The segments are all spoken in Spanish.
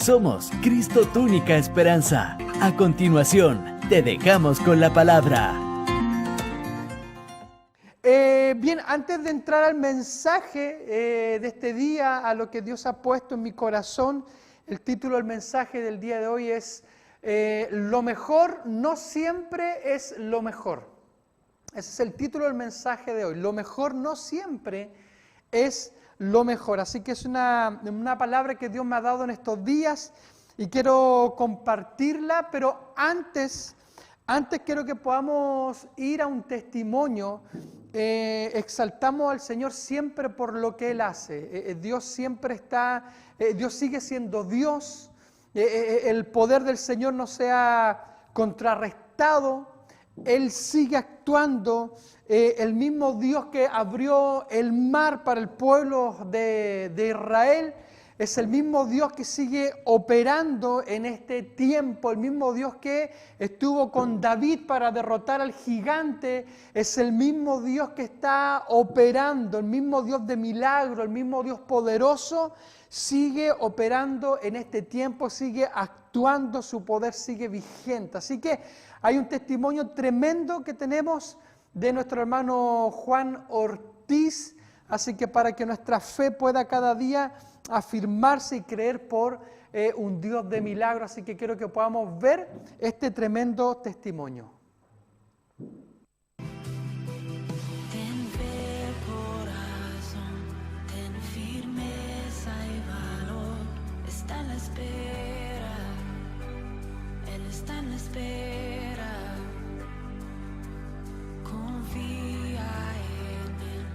Somos Cristo tu única esperanza. A continuación, te dejamos con la palabra. Bien, antes de entrar al mensaje de este día, a lo que Dios ha puesto en mi corazón, el título del mensaje del día de hoy es Lo mejor no siempre es lo mejor. Ese es el título del mensaje de hoy. Lo mejor no siempre es lo mejor. Así que es una palabra que Dios me ha dado en estos días y quiero compartirla, pero antes quiero que podamos ir a un testimonio. Exaltamos al Señor siempre por lo que Él hace. Dios siempre está, Dios sigue siendo Dios. El poder del Señor no se ha contrarrestado. Él sigue actuando. El mismo Dios que abrió el mar para el pueblo de Israel es el mismo Dios que sigue operando en este tiempo. El mismo Dios que estuvo con David para derrotar al gigante es el mismo Dios que está operando. El mismo Dios de milagro, el mismo Dios poderoso sigue operando en este tiempo, sigue actuando, su poder sigue vigente. Así que hay un testimonio tremendo que tenemos de nuestro hermano Juan Ortiz, así que para que nuestra fe pueda cada día afirmarse y creer por un Dios de milagro, así que quiero que podamos ver este tremendo testimonio. Ten fe, corazón, ten firmeza y valor. Está en la espera, Él está en la espera. Confía en Él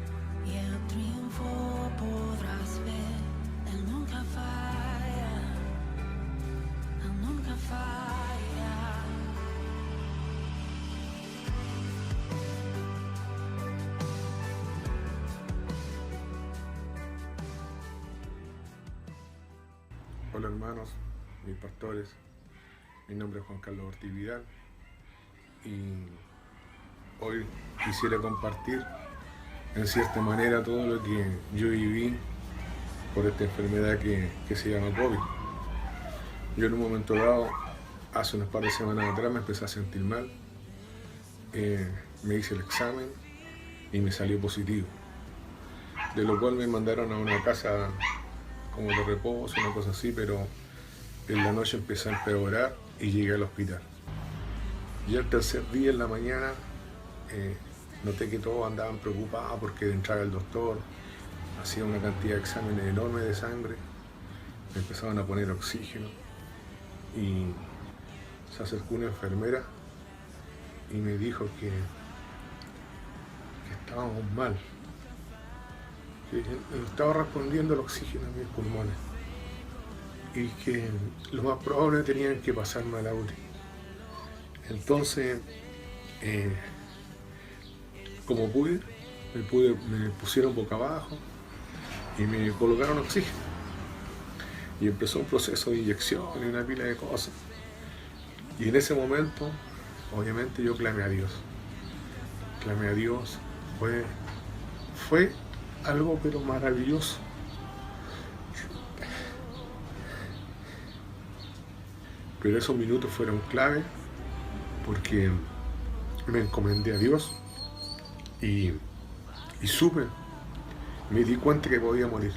y el triunfo podrás ver. Él nunca falla, Él nunca falla. Hola hermanos, mis pastores, mi nombre es Juan Carlos Ortiz Vidal y hoy quisiera compartir en cierta manera todo lo que yo viví por esta enfermedad que se llama COVID. Yo en un momento dado, hace unas par de semanas atrás, me empecé a sentir mal, me hice el examen y me salió positivo, de lo cual me mandaron a una casa como de reposo, una cosa así, pero en la noche empecé a empeorar y llegué al hospital. Y el tercer día en la mañana noté que todos andaban preocupados porque entraba el doctor, hacía una cantidad de exámenes enormes de sangre, me empezaban a poner oxígeno y se acercó una enfermera y me dijo que estábamos mal, que no estaba respondiendo el oxígeno a mis pulmones y que lo más probable tenían que pasarme a la UTI. Entonces, como pude, me pusieron boca abajo y me colocaron oxígeno. Y empezó un proceso de inyección y una pila de cosas. Y en ese momento, obviamente, yo clamé a Dios. Clamé a Dios. Fue algo pero maravilloso. Pero esos minutos fueron clave porque me encomendé a Dios y supe, me di cuenta que podía morir.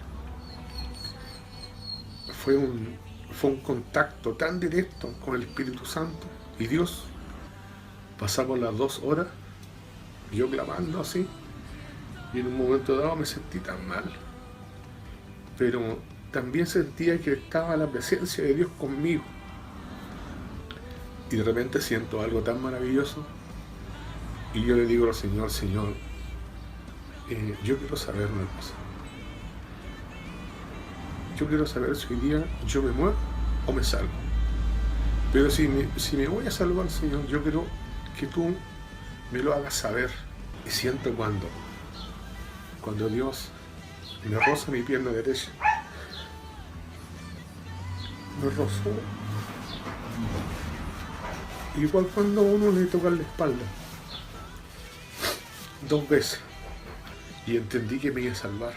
Fue un contacto tan directo con el Espíritu Santo y Dios. Pasamos las 2 horas, yo clamando así, y en un momento dado me sentí tan mal, pero también sentía que estaba la presencia de Dios conmigo. Y de repente siento algo tan maravilloso y yo le digo al Señor, Señor, yo quiero saber una cosa. Yo quiero saber si hoy día yo me muero o me salvo. Pero si me voy a salvar, Señor, yo quiero que tú me lo hagas saber. Y siento cuando Dios me roza mi pierna derecha. Me rozó. Igual cuando a uno le toca la espalda. 2 veces. Y entendí que me iba a salvar.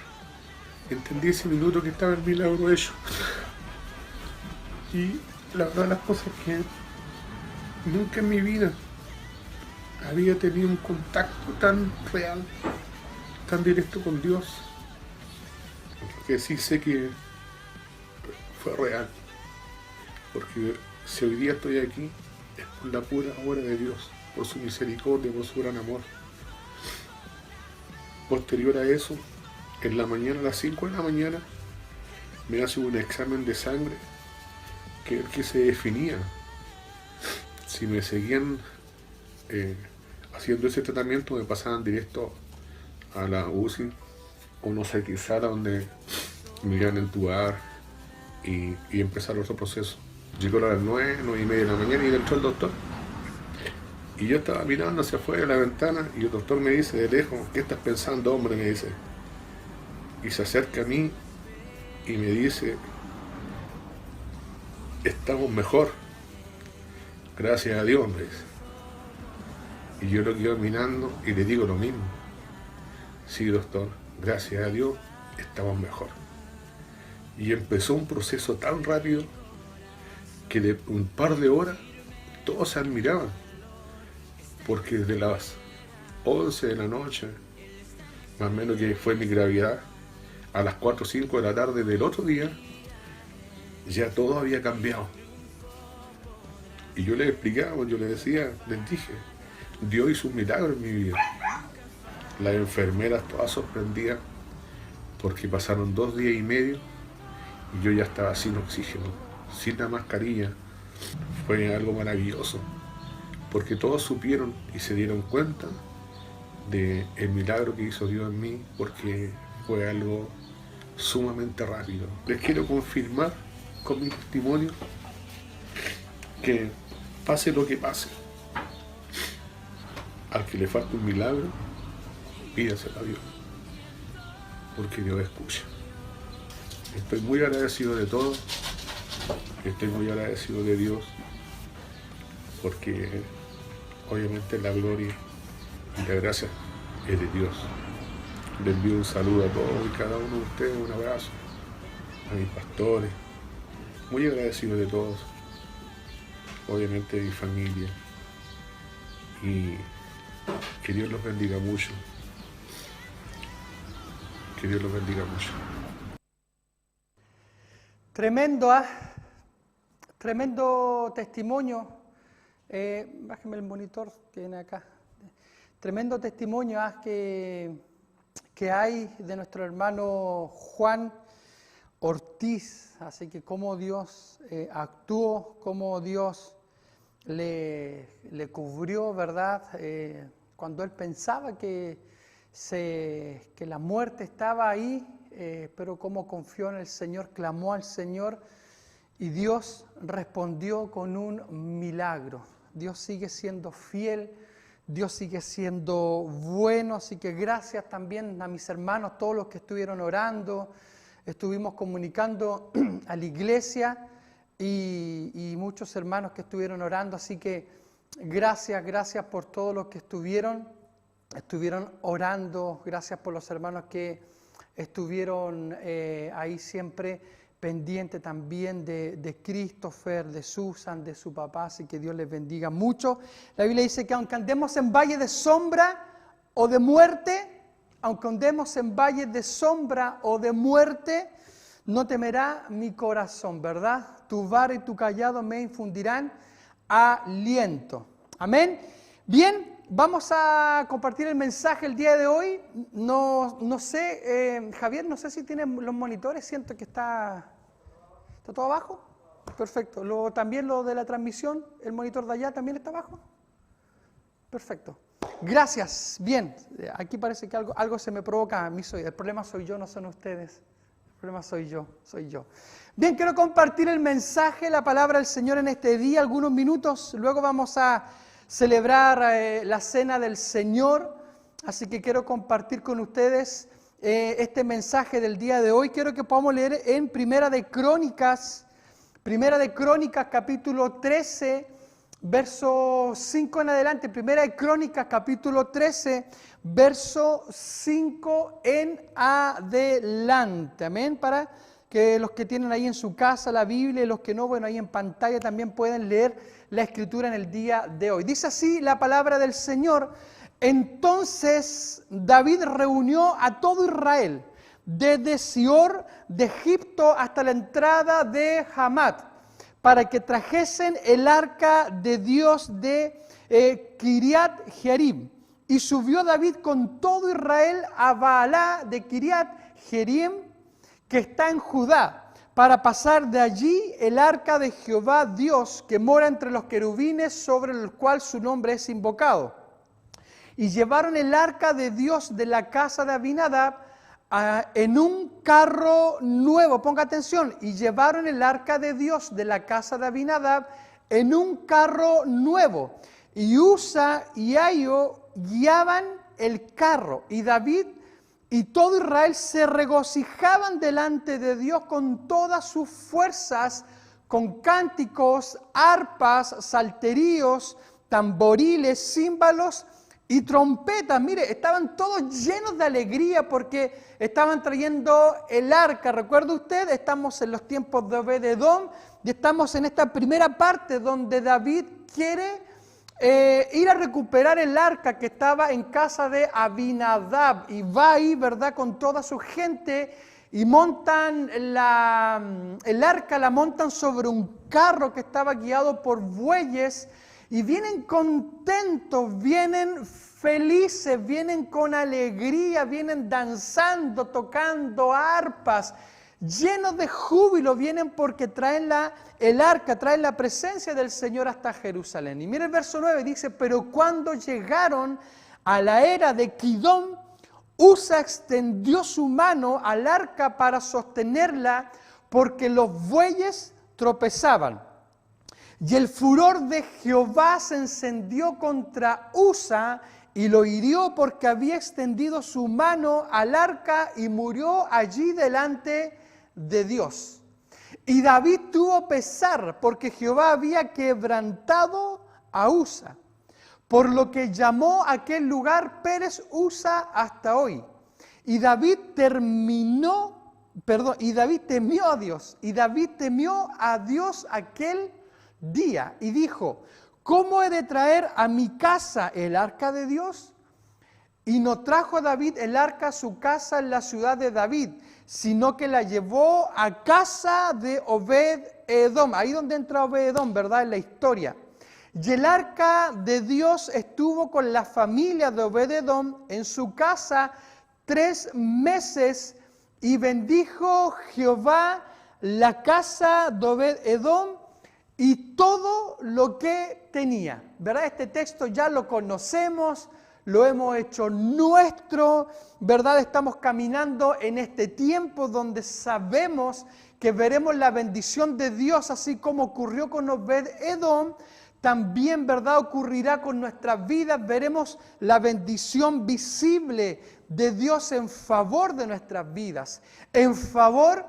Entendí ese minuto que estaba el milagro hecho. Y la verdad de las cosas es que nunca en mi vida había tenido un contacto tan real, tan directo con Dios, que sí sé que fue real, porque si hoy día estoy aquí es por la pura obra de Dios, por su misericordia, por su gran amor. Posterior a eso, en la mañana, a las 5 de la mañana, me hace un examen de sangre que es el que se definía si me seguían haciendo ese tratamiento, me pasaban directo a la UCI o no sé qué sala donde me iban a entubar y empezar otro proceso. Llegó a las 9:30 de la mañana y entró el doctor. Y yo estaba mirando hacia afuera de la ventana y el doctor me dice de lejos, ¿qué estás pensando, hombre? Me dice. Y se acerca a mí y me dice, estamos mejor, gracias a Dios, me dice. Y yo lo quedo mirando y le digo lo mismo. Sí, doctor, gracias a Dios, estamos mejor. Y empezó un proceso tan rápido que de un par de horas todos se admiraban. Porque desde las 11 de la noche, más o menos que fue mi gravedad, a las 4 o 5 de la tarde del otro día, ya todo había cambiado. Y yo les explicaba, yo les decía, les dije, Dios hizo un milagro en mi vida. Las enfermeras todas sorprendidas, porque pasaron 2 días y medio y yo ya estaba sin oxígeno, sin la mascarilla. Fue algo maravilloso, porque todos supieron y se dieron cuenta del milagro que hizo Dios en mí, porque fue algo sumamente rápido. Les quiero confirmar con mi testimonio que pase lo que pase, al que le falte un milagro, pídaselo a Dios, porque Dios escucha. Estoy muy agradecido de todo, estoy muy agradecido de Dios, porque obviamente la gloria y la gracia es de Dios. Les envío un saludo a todos y cada uno de ustedes, un abrazo, a mis pastores, muy agradecido de todos, obviamente de mi familia, y que Dios los bendiga mucho, que Dios los bendiga mucho. Tremendo, tremendo testimonio. Bájeme el monitor que viene acá. Tremendo testimonio que hay de nuestro hermano Juan Ortiz. Así que cómo Dios actuó, cómo Dios le cubrió, ¿verdad? Cuando él pensaba que la muerte estaba ahí, pero cómo confió en el Señor, clamó al Señor y Dios respondió con un milagro. Dios sigue siendo fiel, Dios sigue siendo bueno, así que gracias también a mis hermanos, todos los que estuvieron orando, estuvimos comunicando a la iglesia y muchos hermanos que estuvieron orando, así que gracias por todos los que estuvieron orando, gracias por los hermanos que estuvieron ahí siempre pendiente también de Christopher, de Susan, de su papá, así que Dios les bendiga mucho. La Biblia dice que aunque andemos en valle de sombra o de muerte, aunque andemos en valle de sombra o de muerte, no temerá mi corazón, ¿verdad? Tu vara y tu callado me infundirán aliento. Amén. Bien, vamos a compartir el mensaje el día de hoy. No sé, Javier, no sé si tienes los monitores, siento que está todo abajo. Perfecto. También lo de la transmisión, el monitor de allá también está abajo. Perfecto. Gracias. Bien, aquí parece que algo se me provoca a mí. El problema soy yo, no son ustedes. El problema soy yo. Bien, quiero compartir el mensaje, la palabra del Señor en este día, algunos minutos. Luego vamos a celebrar la cena del Señor. Así que quiero compartir con ustedes este mensaje del día de hoy. Quiero que podamos leer en Primera de Crónicas capítulo 13, verso 5 en adelante. Primera de Crónicas capítulo 13, verso 5 en adelante. Amén. Para que los que tienen ahí en su casa la Biblia y los que no, bueno, ahí en pantalla también pueden leer la Escritura en el día de hoy. Dice así la palabra del Señor: entonces David reunió a todo Israel, desde Sior de Egipto hasta la entrada de Hamat, para que trajesen el arca de Dios de Kiriat Jearim. Y subió David con todo Israel a Baalá de Kiriat Jearim, que está en Judá, para pasar de allí el arca de Jehová Dios, que mora entre los querubines, sobre el cual su nombre es invocado. Y llevaron el arca de Dios de la casa de Abinadab en un carro nuevo. Ponga atención. Y llevaron el arca de Dios de la casa de Abinadab en un carro nuevo. Y Usa y Ahio guiaban el carro. Y David y todo Israel se regocijaban delante de Dios con todas sus fuerzas, con cánticos, arpas, salterios, tamboriles, címbalos y trompetas. Mire, estaban todos llenos de alegría porque estaban trayendo el arca. ¿Recuerda usted? Estamos en los tiempos de Obed-Edom y estamos en esta primera parte donde David quiere ir a recuperar el arca que estaba en casa de Abinadab, y va ahí, ¿verdad?, con toda su gente, y montan el arca, la montan sobre un carro que estaba guiado por bueyes, y vienen contentos, vienen felices, vienen con alegría, vienen danzando, tocando arpas, llenos de júbilo, vienen porque traen el arca, traen la presencia del Señor hasta Jerusalén. Y mira el verso 9, dice: pero cuando llegaron a la era de Kidón, Usa extendió su mano al arca para sostenerla, porque los bueyes tropezaban. Y el furor de Jehová se encendió contra Usa y lo hirió porque había extendido su mano al arca y murió allí delante de Dios. Y David tuvo pesar porque Jehová había quebrantado a Usa, por lo que llamó a aquel lugar Pérez Usa hasta hoy. Y David temió a Dios, y David temió a Dios aquel día y dijo: ¿cómo he de traer a mi casa el arca de Dios? Y no trajo David el arca a su casa en la ciudad de David, sino que la llevó a casa de Obed-Edom. Ahí donde entra Obed-Edom, ¿verdad?, en la historia. Y el arca de Dios estuvo con la familia de Obed-Edom en su casa 3 meses, y bendijo Jehová la casa de Obed-Edom y todo lo que tenía. ¿Verdad? Este texto ya lo conocemos, lo hemos hecho nuestro, ¿verdad? Estamos caminando en este tiempo donde sabemos que veremos la bendición de Dios, así como ocurrió con Obed-Edom, también, ¿verdad?, ocurrirá con nuestras vidas. Veremos la bendición visible de Dios en favor de nuestras vidas, en favor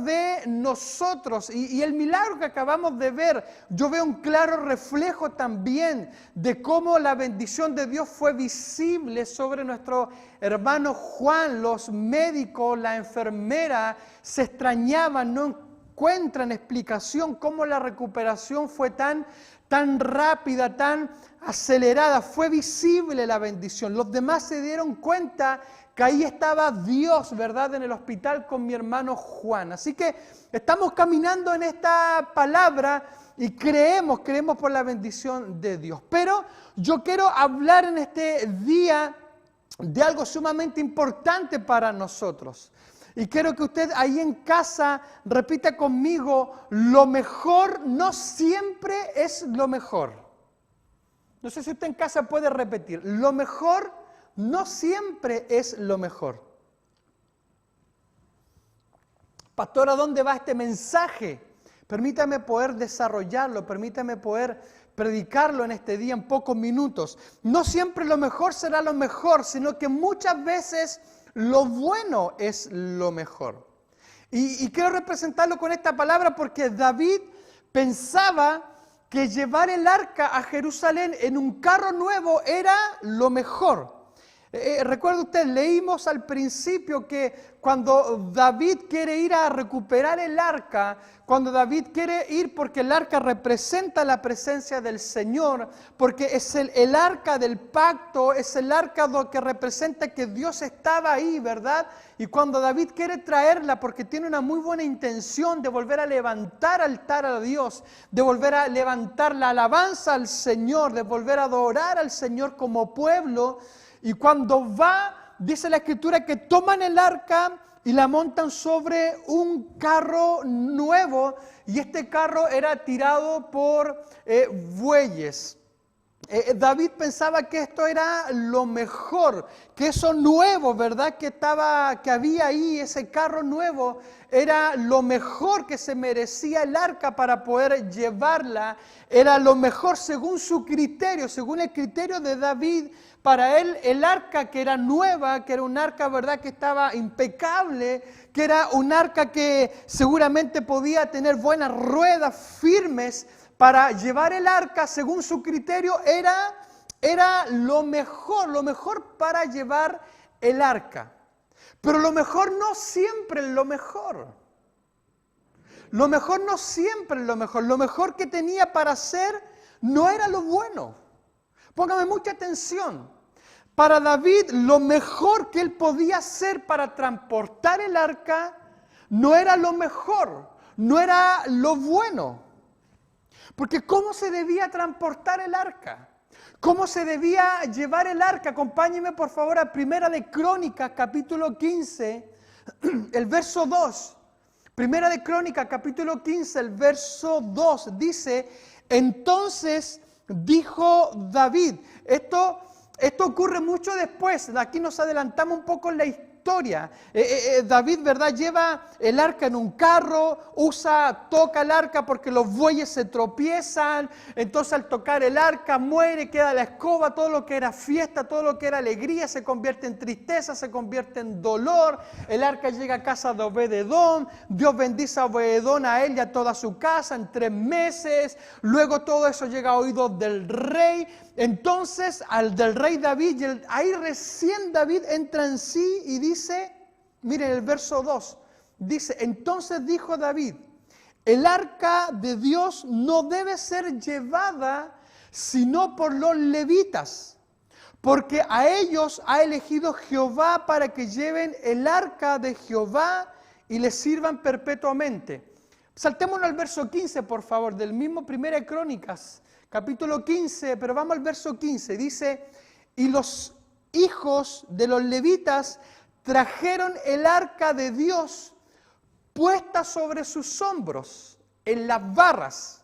de nosotros. Y el milagro que acabamos de ver, yo veo un claro reflejo también de cómo la bendición de Dios fue visible sobre nuestro hermano Juan. Los médicos, la enfermera se extrañaban, no encuentran explicación cómo la recuperación fue tan rápida, tan acelerada. Fue visible la bendición. Los demás se dieron cuenta que ahí estaba Dios, ¿verdad?, en el hospital con mi hermano Juan. Así que estamos caminando en esta palabra y creemos por la bendición de Dios. Pero yo quiero hablar en este día de algo sumamente importante para nosotros. Y quiero que usted ahí en casa repita conmigo: lo mejor no siempre es lo mejor. No sé si usted en casa puede repetir: lo mejor no siempre es lo mejor. Pastor, ¿a dónde va este mensaje? Permítame poder desarrollarlo, permítame poder predicarlo en este día en pocos minutos. No siempre lo mejor será lo mejor, sino que muchas veces lo bueno es lo mejor. Y quiero representarlo con esta palabra porque David pensaba que llevar el arca a Jerusalén en un carro nuevo era lo mejor. Recuerda usted, leímos al principio que cuando David quiere ir a recuperar el arca, cuando David quiere ir porque el arca representa la presencia del Señor, porque es el arca del pacto, es el arca que representa que Dios estaba ahí, ¿verdad? Y cuando David quiere traerla porque tiene una muy buena intención de volver a levantar altar a Dios, de volver a levantar la alabanza al Señor, de volver a adorar al Señor como pueblo, y cuando va, dice la Escritura que toman el arca y la montan sobre un carro nuevo, y este carro era tirado por bueyes. David pensaba que esto era lo mejor, que eso nuevo, ¿verdad? Que había ahí, ese carro nuevo, era lo mejor que se merecía el arca para poder llevarla. Era lo mejor según su criterio, según el criterio de David. Para él el arca que era nueva, que era un arca, ¿verdad?, que estaba impecable, que era un arca que seguramente podía tener buenas ruedas firmes para llevar el arca, según su criterio, era lo mejor para llevar el arca. Pero lo mejor no siempre es lo mejor. Lo mejor no siempre es lo mejor. Lo mejor que tenía para hacer no era lo bueno. Póngame mucha atención. Para David, lo mejor que él podía hacer para transportar el arca no era lo mejor, no era lo bueno. Porque ¿cómo se debía transportar el arca? ¿Cómo se debía llevar el arca? Acompáñenme por favor a Primera de Crónicas, capítulo 15, el verso 2. Primera de Crónicas, capítulo 15, el verso 2, dice: entonces dijo David. Esto ocurre mucho después, aquí nos adelantamos un poco en la historia. David, ¿verdad?, lleva el arca en un carro, toca el arca porque los bueyes se tropiezan, entonces al tocar el arca muere, queda la escoba, todo lo que era fiesta, todo lo que era alegría se convierte en tristeza, se convierte en dolor. El arca llega a casa de Obed-edom, Dios bendice a Obed-edom, a él y a toda su casa en 3 meses, luego todo eso llega a oídos del rey. Entonces al del rey David, ahí recién David entra en sí y dice, miren el verso 2, dice: entonces dijo David, el arca de Dios no debe ser llevada sino por los levitas, porque a ellos ha elegido Jehová para que lleven el arca de Jehová y le sirvan perpetuamente. Saltémonos al verso 15, por favor, del mismo Primera de Crónicas, capítulo 15, pero vamos al verso 15. Dice: y los hijos de los levitas trajeron el arca de Dios puesta sobre sus hombros en las barras,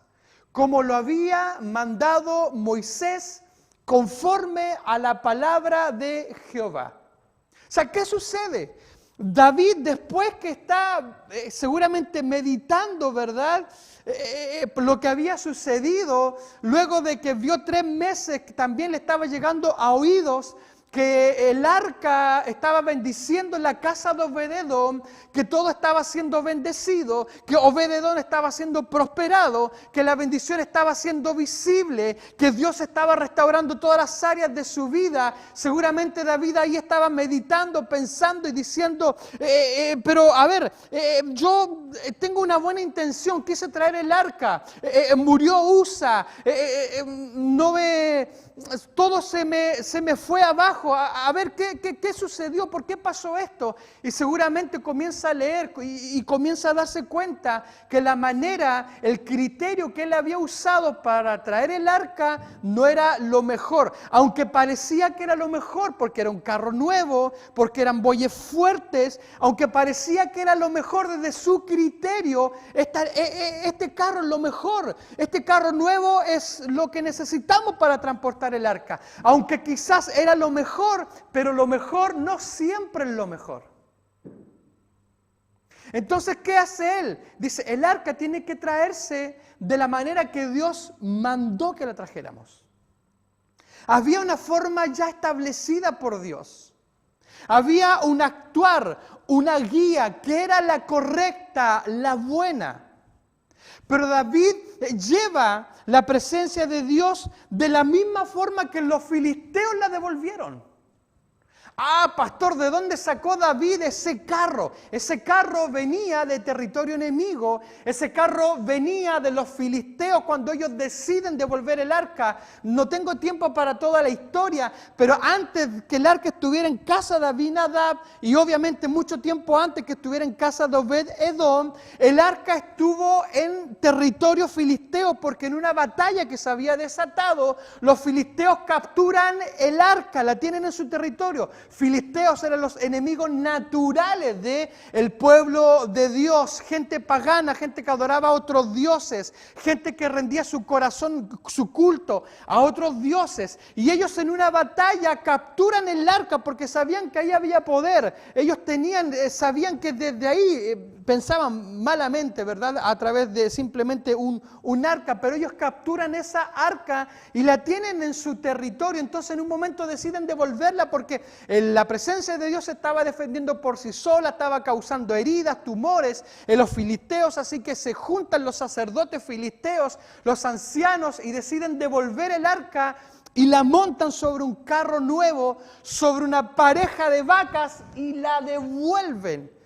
como lo había mandado Moisés, conforme a la palabra de Jehová. O sea, ¿qué sucede? David, después que está seguramente meditando, ¿verdad?, lo que había sucedido, luego de que vio 3 meses que también le estaba llegando a oídos que el arca estaba bendiciendo la casa de Obed-edom, que todo estaba siendo bendecido, que Obed-edom estaba siendo prosperado, que la bendición estaba siendo visible, que Dios estaba restaurando todas las áreas de su vida. Seguramente David ahí estaba meditando, pensando y diciendo, pero a ver, yo tengo una buena intención, quise traer el arca, murió Usa, todo se me fue abajo. A ver, ¿qué sucedió? ¿Por qué pasó esto? Y seguramente comienza a leer y comienza a darse cuenta que la manera, el criterio que él había usado para traer el arca no era lo mejor. Aunque parecía que era lo mejor porque era un carro nuevo, porque eran bueyes fuertes, aunque parecía que era lo mejor desde su criterio, este carro es lo mejor. Este carro nuevo es lo que necesitamos para transportar el arca. Aunque quizás era lo mejor, pero lo mejor no siempre es lo mejor. Entonces, ¿qué hace él? Dice, el arca tiene que traerse de la manera que Dios mandó que la trajéramos. Había una forma ya establecida por Dios. Había un actuar, una guía que era la correcta, la buena. Pero David lleva la presencia de Dios de la misma forma que los filisteos la devolvieron. Ah, pastor, ¿de dónde sacó David ese carro? Ese carro venía de territorio enemigo, ese carro venía de los filisteos cuando ellos deciden devolver el arca. No tengo tiempo para toda la historia, pero antes que el arca estuviera en casa de Abinadab y obviamente mucho tiempo antes que estuviera en casa de Obed-Edom, el arca estuvo en territorio filisteo porque en una batalla que se había desatado, los filisteos capturan el arca, la tienen en su territorio. Filisteos eran los enemigos naturales del pueblo de Dios, gente pagana, gente que adoraba a otros dioses, gente que rendía su corazón, su culto a otros dioses. Y ellos en una batalla capturan el arca porque sabían que ahí había poder. Ellos sabían que desde ahí pensaban malamente, ¿verdad? A través de simplemente un arca, pero ellos capturan esa arca y la tienen en su territorio. Entonces en un momento deciden devolverla porque la presencia de Dios se estaba defendiendo por sí sola, estaba causando heridas, tumores en los filisteos, así que se juntan los sacerdotes filisteos, los ancianos, y deciden devolver el arca y la montan sobre un carro nuevo, sobre una pareja de vacas y la devuelven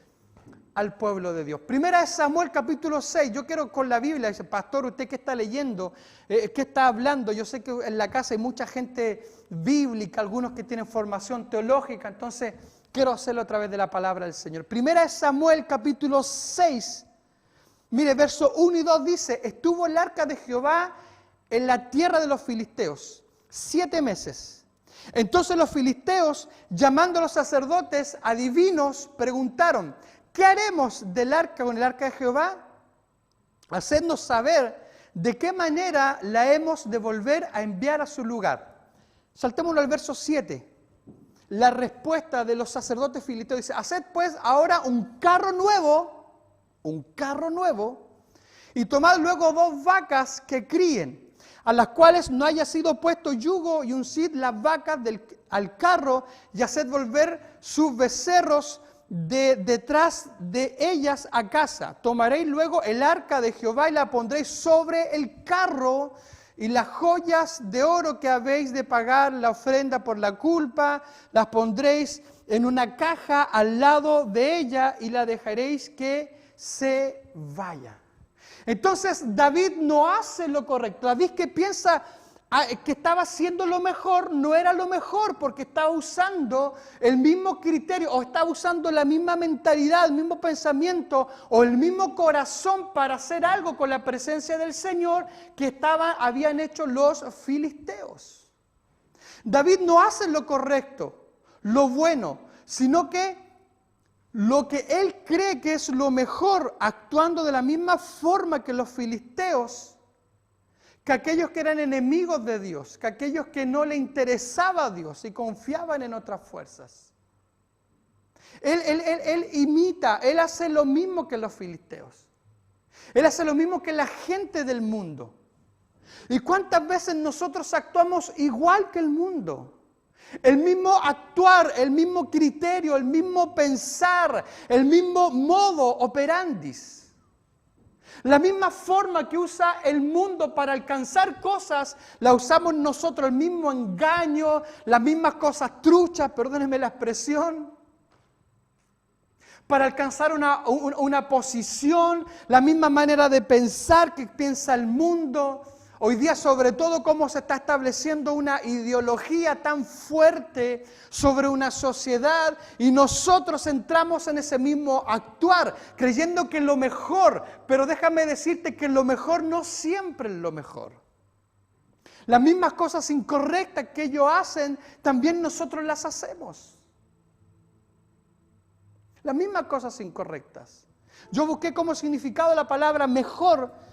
al pueblo de Dios. Primera de Samuel capítulo 6, yo quiero con la Biblia, dice, pastor, ¿usted qué está leyendo? ¿Qué está hablando? Yo sé que en la casa hay mucha gente bíblica, algunos que tienen formación teológica, entonces quiero hacerlo a través de la palabra del Señor. Primera de Samuel capítulo 6, mire, verso 1 y 2 dice, estuvo el arca de Jehová en la tierra de los filisteos 7 meses. Entonces los filisteos, llamando a los sacerdotes adivinos, preguntaron, ¿qué haremos del arca con el arca de Jehová? Hacednos saber de qué manera la hemos de volver a enviar a su lugar. Saltémoslo al verso 7. La respuesta de los sacerdotes filisteos dice, haced pues ahora un carro nuevo, y tomad luego 2 vacas que críen, a las cuales no haya sido puesto yugo, y uncid las vacas al carro, y haced volver sus becerros detrás de ellas a casa. Tomaréis luego el arca de Jehová y la pondréis sobre el carro, y las joyas de oro que habéis de pagar la ofrenda por la culpa, las pondréis en una caja al lado de ella y la dejaréis que se vaya. Entonces David no hace lo correcto. David, que piensa que estaba haciendo lo mejor, no era lo mejor, porque estaba usando el mismo criterio o estaba usando la misma mentalidad, el mismo pensamiento o el mismo corazón para hacer algo con la presencia del Señor que habían hecho los filisteos. David no hace lo correcto, lo bueno, sino que lo que él cree que es lo mejor, actuando de la misma forma que los filisteos, que aquellos que eran enemigos de Dios, que aquellos que no le interesaba a Dios y confiaban en otras fuerzas. Él imita, él hace lo mismo que los filisteos. Él hace lo mismo que la gente del mundo. ¿Y cuántas veces nosotros actuamos igual que el mundo? El mismo actuar, el mismo criterio, el mismo pensar, el mismo modo operandis. La misma forma que usa el mundo para alcanzar cosas, la usamos nosotros, el mismo engaño, las mismas cosas truchas, perdónenme la expresión, para alcanzar una posición, la misma manera de pensar que piensa el mundo. Hoy día, sobre todo, cómo se está estableciendo una ideología tan fuerte sobre una sociedad y nosotros entramos en ese mismo actuar, creyendo que es lo mejor, pero déjame decirte que lo mejor no siempre es lo mejor. Las mismas cosas incorrectas que ellos hacen, también nosotros las hacemos. Las mismas cosas incorrectas. Yo busqué como significado la palabra mejor,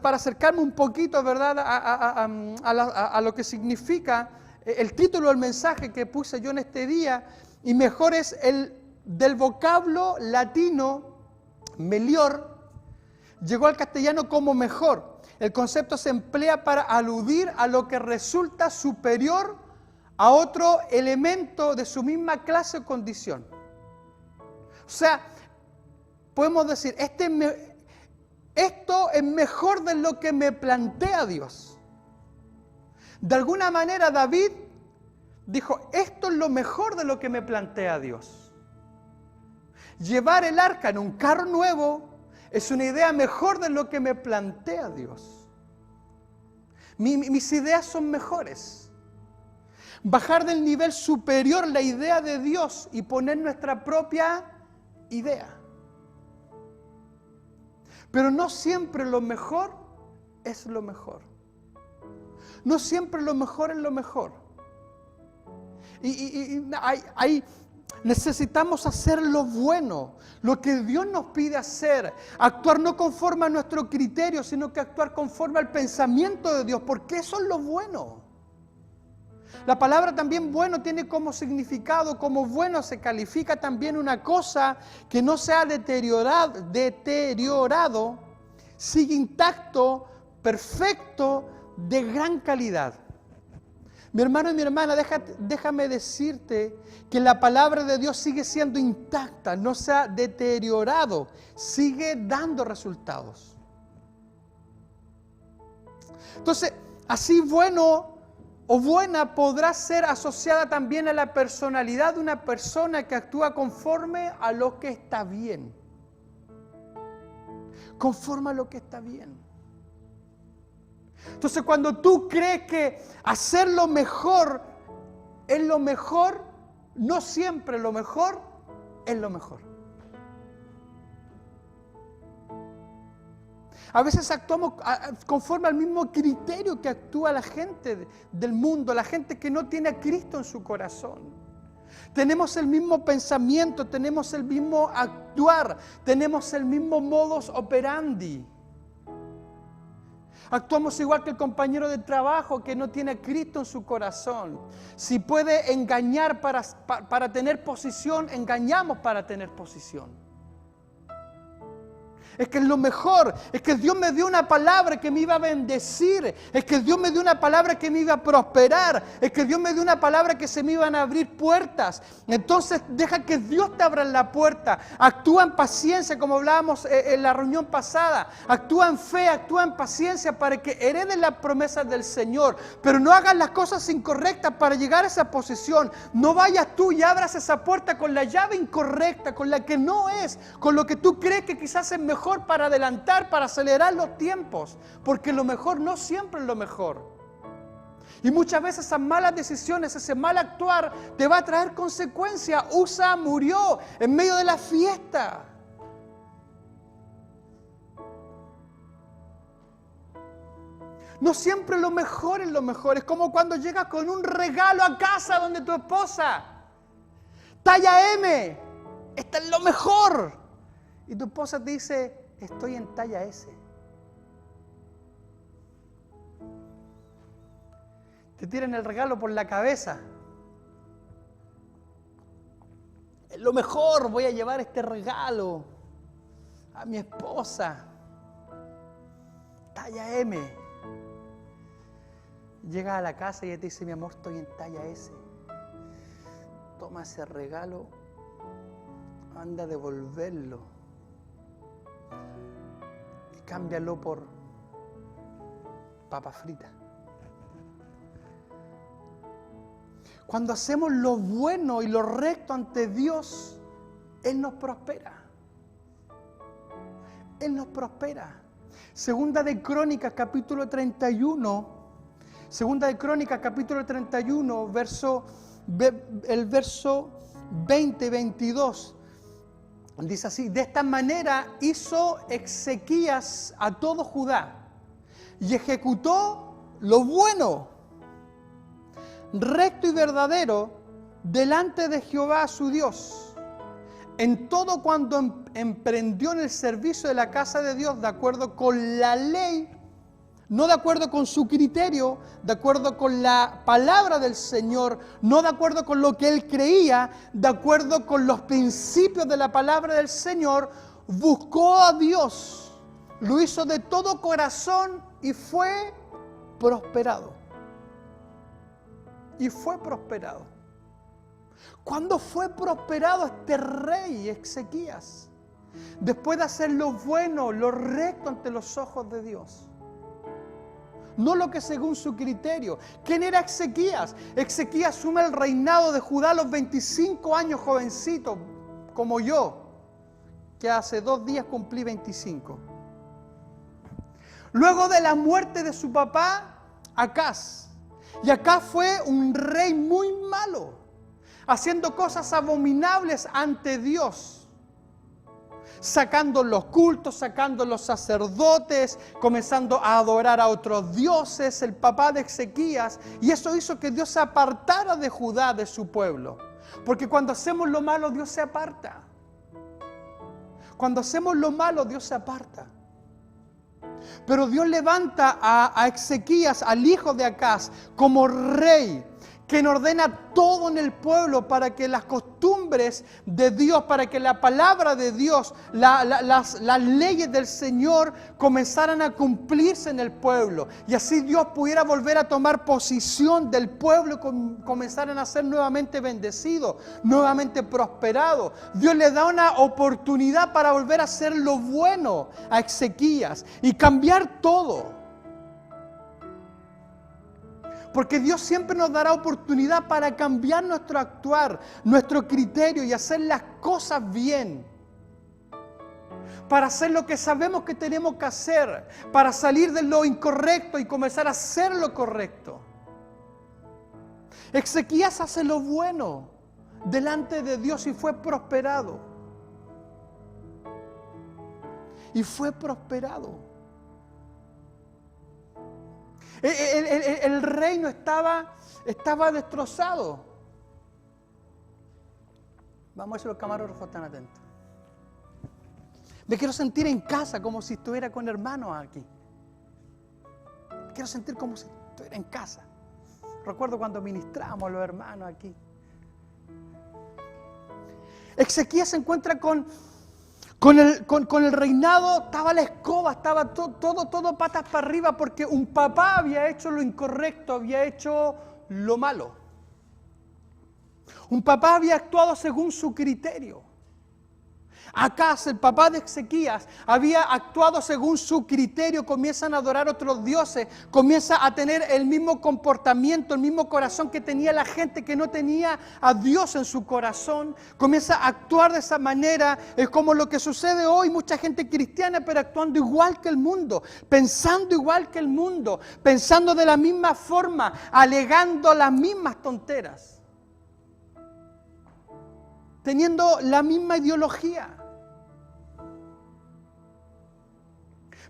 para acercarme un poquito, ¿verdad?, a lo que significa el título del mensaje que puse yo en este día, y mejor es el del vocablo latino melior, llegó al castellano como mejor. El concepto se emplea para aludir a lo que resulta superior a otro elemento de su misma clase o condición. O sea, podemos decir, esto es mejor de lo que me plantea Dios. De alguna manera David dijo, esto es lo mejor de lo que me plantea Dios. Llevar el arca en un carro nuevo es una idea mejor de lo que me plantea Dios. Mis ideas son mejores. Bajar del nivel superior la idea de Dios y poner nuestra propia idea. Pero no siempre lo mejor es lo mejor. No siempre lo mejor es lo mejor. Necesitamos hacer lo bueno, lo que Dios nos pide hacer. Actuar no conforme a nuestro criterio, sino que actuar conforme al pensamiento de Dios, porque eso es lo bueno. La palabra también bueno tiene como significado, como bueno se califica también una cosa que no se ha deteriorado, sigue intacto, perfecto, de gran calidad. Mi hermano y mi hermana, déjame decirte que la palabra de Dios sigue siendo intacta, no se ha deteriorado, sigue dando resultados. Entonces, así bueno o buena podrá ser asociada también a la personalidad de una persona que actúa conforme a lo que está bien. Conforme a lo que está bien. Entonces, cuando tú crees que hacer lo mejor es lo mejor, no siempre lo mejor es lo mejor. A veces actuamos conforme al mismo criterio que actúa la gente del mundo, la gente que no tiene a Cristo en su corazón. Tenemos el mismo pensamiento, tenemos el mismo actuar, tenemos el mismo modus operandi. Actuamos igual que el compañero de trabajo que no tiene a Cristo en su corazón. Si puede engañar para tener posición, engañamos para tener posición. Es que es lo mejor, es que Dios me dio una palabra que me iba a bendecir, es que Dios me dio una palabra que me iba a prosperar, es que Dios me dio una palabra que se me iban a abrir puertas. Entonces deja que Dios te abra la puerta, actúa en paciencia como hablábamos en la reunión pasada, actúa en fe, actúa en paciencia para que heredes las promesas del Señor, pero no hagas las cosas incorrectas para llegar a esa posición. No vayas tú y abras esa puerta con la llave incorrecta, con la que no es, con lo que tú crees que quizás es mejor para adelantar, para acelerar los tiempos, porque lo mejor no siempre es lo mejor. Y muchas veces esas malas decisiones, ese mal actuar te va a traer consecuencias. Usa murió en medio de la fiesta. No siempre lo mejor es lo mejor. Es como cuando llegas con un regalo a casa donde tu esposa, talla M, esta es lo mejor. Y tu esposa te dice, estoy en talla S. Te tiran el regalo por la cabeza. Es lo mejor, voy a llevar este regalo a mi esposa. Talla M. Llegas a la casa y ella te dice, mi amor, estoy en talla S. Toma ese regalo, anda a devolverlo. Cámbialo por papa frita. Cuando hacemos lo bueno y lo recto ante Dios, Él nos prospera. Él nos prospera. Segunda de Crónicas, capítulo 31. Segunda de Crónicas, capítulo 31, el verso 20 y 22. Dice así, de esta manera hizo Ezequías a todo Judá y ejecutó lo bueno, recto y verdadero delante de Jehová su Dios, en todo cuanto emprendió en el servicio de la casa de Dios, de acuerdo con la ley, no de acuerdo con su criterio, de acuerdo con la palabra del Señor, no de acuerdo con lo que él creía, de acuerdo con los principios de la palabra del Señor, buscó a Dios, lo hizo de todo corazón y fue prosperado. Y fue prosperado. ¿Cuándo fue prosperado este rey Ezequías? Después de hacer lo bueno, lo recto ante los ojos de Dios. no lo que según su criterio. ¿Quién era Ezequías? Ezequías asume el reinado de Judá a los 25 años, jovencito, como yo, que hace 2 días cumplí 25. Luego de la muerte de su papá, Acaz. Y Acaz fue un rey muy malo, haciendo cosas abominables ante Dios. Sacando los cultos, sacando los sacerdotes, comenzando a adorar a otros dioses, el papá de Ezequías, y eso hizo que Dios se apartara de Judá, de su pueblo. Porque cuando hacemos lo malo, Dios se aparta. Cuando hacemos lo malo, Dios se aparta. Pero Dios levanta a Ezequías, al hijo de Acaz, como rey, quien ordena todo en el pueblo para que las costumbres de Dios, para que la palabra de Dios, las leyes del Señor comenzaran a cumplirse en el pueblo. Y así Dios pudiera volver a tomar posición del pueblo y comenzaran a ser nuevamente bendecidos, nuevamente prosperados. Dios le da una oportunidad para volver a hacer lo bueno a Ezequías y cambiar todo. Porque Dios siempre nos dará oportunidad para cambiar nuestro actuar, nuestro criterio y hacer las cosas bien. Para hacer lo que sabemos que tenemos que hacer, para salir de lo incorrecto y comenzar a hacer lo correcto. Ezequías hace lo bueno delante de Dios y fue prosperado. Y fue prosperado. El reino estaba destrozado. Vamos a ver si los camarógrafos están atentos. Me quiero sentir en casa como si estuviera con hermanos aquí. Me quiero sentir como si estuviera en casa. Recuerdo cuando ministramos a los hermanos aquí. Ezequías se encuentra con el reinado, estaba la escoba, estaba todo patas para arriba, porque un papá había hecho lo incorrecto, había hecho lo malo. Un papá había actuado según su criterio. Acaz, el papá de Ezequías, había actuado según su criterio, comienzan a adorar otros dioses, comienza a tener el mismo comportamiento, el mismo corazón que tenía la gente que no tenía a Dios en su corazón, comienza a actuar de esa manera. Es como lo que sucede hoy, mucha gente cristiana, pero actuando igual que el mundo, pensando igual que el mundo, pensando de la misma forma, alegando las mismas tonteras, teniendo la misma ideología.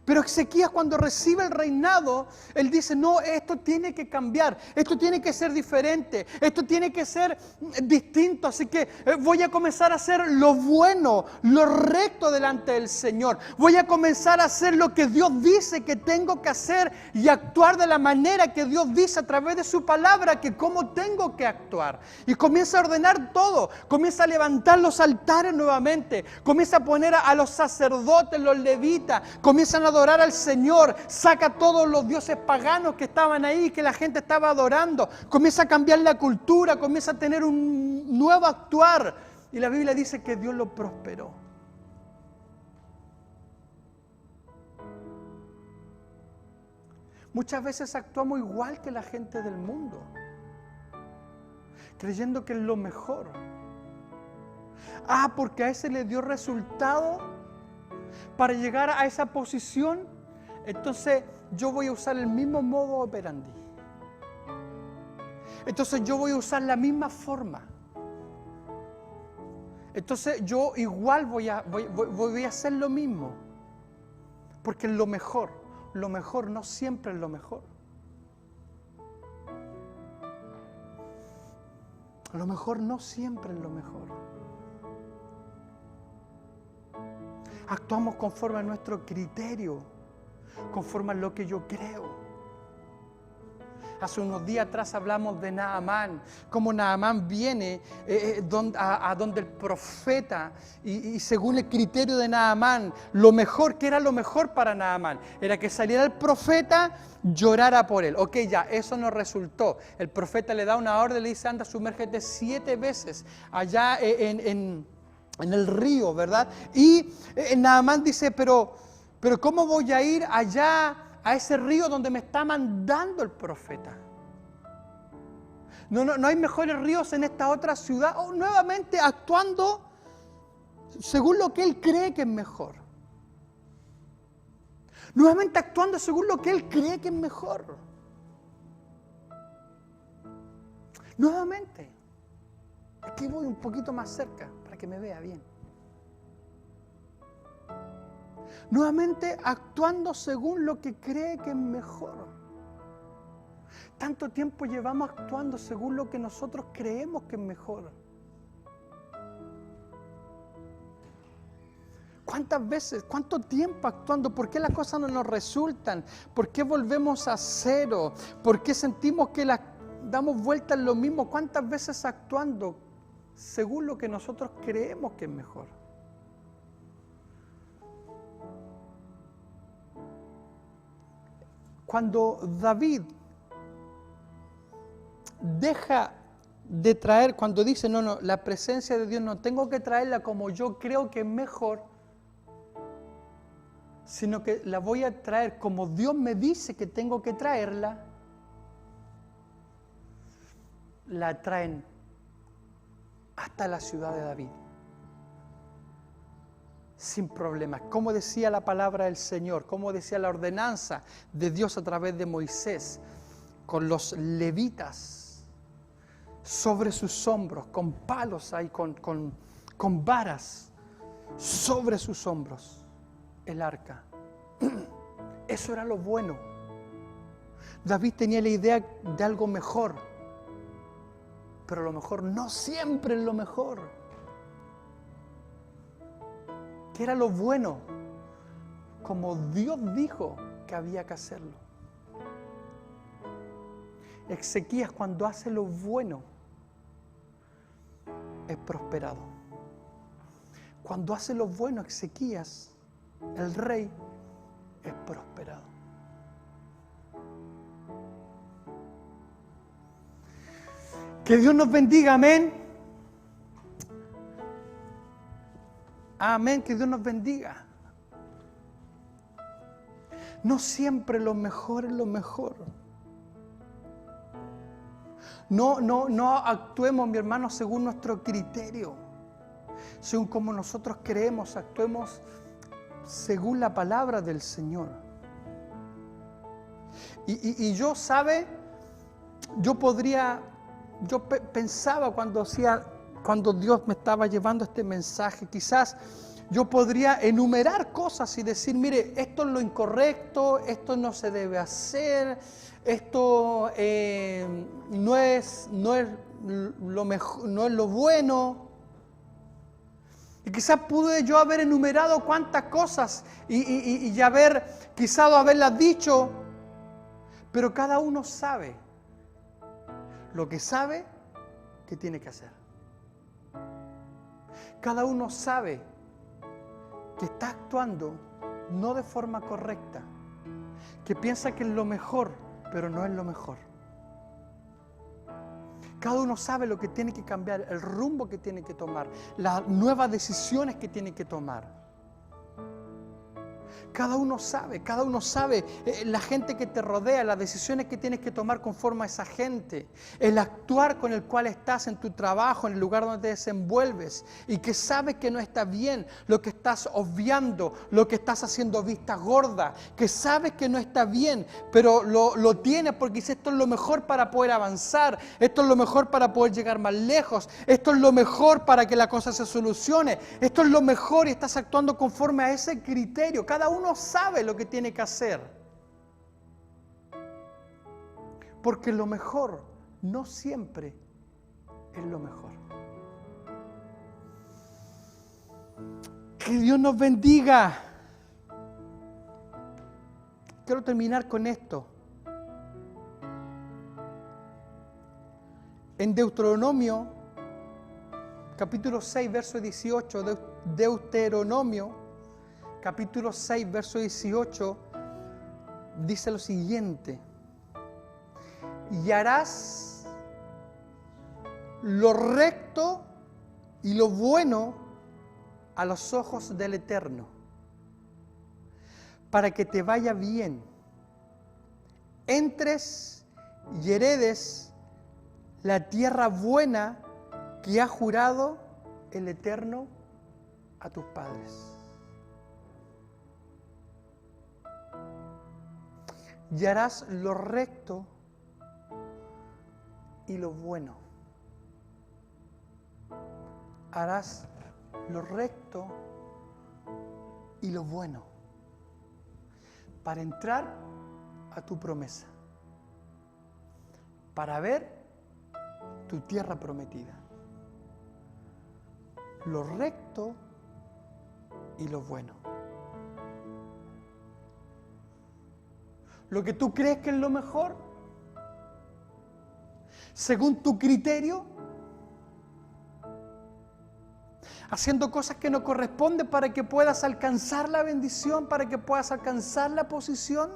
Pero Ezequías, cuando recibe el reinado, él dice, no, esto tiene que cambiar, esto tiene que ser diferente, esto tiene que ser distinto, así que voy a comenzar a hacer lo bueno, lo recto delante del Señor. Voy a comenzar a hacer lo que Dios dice que tengo que hacer y actuar de la manera que Dios dice a través de su palabra, que cómo tengo que actuar. Y comienza a ordenar todo, comienza a levantar los altares nuevamente, comienza a poner a los sacerdotes, los levitas, comienzan a adorar al Señor, saca todos los dioses paganos que estaban ahí, que la gente estaba adorando, comienza a cambiar la cultura, comienza a tener un nuevo actuar, y la Biblia dice que Dios lo prosperó. Muchas veces actuamos igual que la gente del mundo, creyendo que es lo mejor. Porque a ese le dio resultado para llegar a esa posición, entonces yo voy a usar el mismo modo operandi. Entonces yo voy a usar la misma forma. Entonces yo igual voy a hacer lo mismo. Porque lo mejor no siempre es lo mejor. Lo mejor no siempre es lo mejor. Actuamos conforme a nuestro criterio, conforme a lo que yo creo. Hace unos días atrás hablamos de Naamán, cómo Naamán viene a donde el profeta, y según el criterio de Naamán, ¿qué era lo mejor para Naamán? Era que saliera el profeta, llorara por él. Ok, ya, eso no resultó. El profeta le da una orden, le dice, anda, sumérgete 7 veces allá en el río, ¿verdad? Y Naamán dice, pero ¿cómo voy a ir allá a ese río donde me está mandando el profeta. No hay mejores ríos en esta otra ciudad. Nuevamente actuando según lo que él cree que es mejor. Nuevamente actuando según lo que él cree que es mejor. Nuevamente. Aquí voy un poquito más cerca para que me vea bien. Nuevamente actuando según lo que cree que es mejor. Tanto tiempo llevamos actuando según lo que nosotros creemos que es mejor. ¿Cuántas veces, cuánto tiempo actuando? ¿Por qué las cosas no nos resultan? ¿Por qué volvemos a cero? ¿Por qué sentimos que damos vuelta en lo mismo? ¿Cuántas veces actuando según lo que nosotros creemos que es mejor? Cuando David deja de traer, cuando dice, no, la presencia de Dios no tengo que traerla como yo creo que es mejor, sino que la voy a traer como Dios me dice que tengo que traerla, la traen hasta la ciudad de David. Sin problemas. Como decía la palabra del Señor, como decía la ordenanza de Dios a través de Moisés, con los levitas sobre sus hombros, con palos ahí, con varas sobre sus hombros, el arca. Eso era lo bueno. David tenía la idea de algo mejor, pero lo mejor no siempre es lo mejor. ¿Qué era lo bueno? Como Dios dijo que había que hacerlo. Ezequías, cuando hace lo bueno, es prosperado. Cuando hace lo bueno, Ezequías, el rey, es prosperado. Que Dios nos bendiga, amén. Amén, que Dios nos bendiga. No siempre lo mejor es lo mejor. No actuemos, mi hermano, según nuestro criterio, según como nosotros creemos, actuemos según la palabra del Señor. Y yo, ¿sabe? Yo pensaba cuando Dios me estaba llevando este mensaje, quizás yo podría enumerar cosas y decir, mire, esto es lo incorrecto, esto no se debe hacer, esto no es lo mejor, no es lo bueno. Y quizás pude yo haber enumerado cuantas cosas y haberlas dicho, pero cada uno sabe lo que sabe que tiene que hacer. Cada uno sabe que está actuando no de forma correcta, que piensa que es lo mejor, pero no es lo mejor. Cada uno sabe lo que tiene que cambiar, el rumbo que tiene que tomar, las nuevas decisiones que tiene que tomar. Cada uno sabe, la gente que te rodea, las decisiones que tienes que tomar conforme a esa gente, el actuar con el cual estás en tu trabajo, en el lugar donde te desenvuelves y que sabes que no está bien, lo que estás obviando, lo que estás haciendo vista gorda, que sabes que no está bien, pero lo tienes porque dices, esto es lo mejor para poder avanzar, esto es lo mejor para poder llegar más lejos, esto es lo mejor para que la cosa se solucione, esto es lo mejor y estás actuando conforme a ese criterio. Cada uno sabe lo que tiene que hacer. Porque lo mejor no siempre es lo mejor. Que Dios nos bendiga. Quiero terminar con esto. En Deuteronomio, capítulo 6, verso 18, Deuteronomio, capítulo 6, verso 18, dice lo siguiente: y harás lo recto y lo bueno a los ojos del Eterno, para que te vaya bien entres y heredes la tierra buena que ha jurado el Eterno a tus padres. Y harás lo recto y lo bueno. Harás lo recto y lo bueno para entrar a tu promesa, para ver tu tierra prometida. Lo recto y lo bueno. Lo que tú crees que es lo mejor, según tu criterio, haciendo cosas que no corresponden para que puedas alcanzar la bendición, para que puedas alcanzar la posición,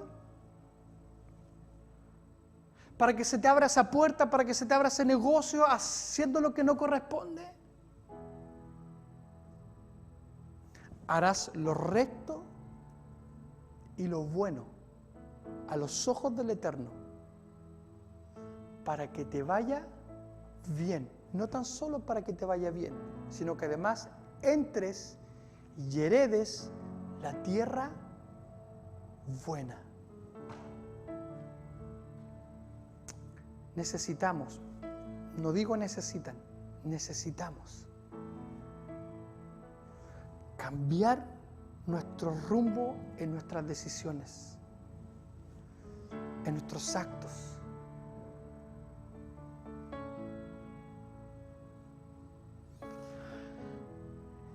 para que se te abra esa puerta, para que se te abra ese negocio, haciendo lo que no corresponde. Harás lo recto y lo bueno a los ojos del Eterno, para que te vaya bien. No tan solo para que te vaya bien, sino que además entres y heredes la tierra buena. Necesitamos, no digo necesitan, necesitamos cambiar nuestro rumbo en nuestras decisiones, en nuestros actos.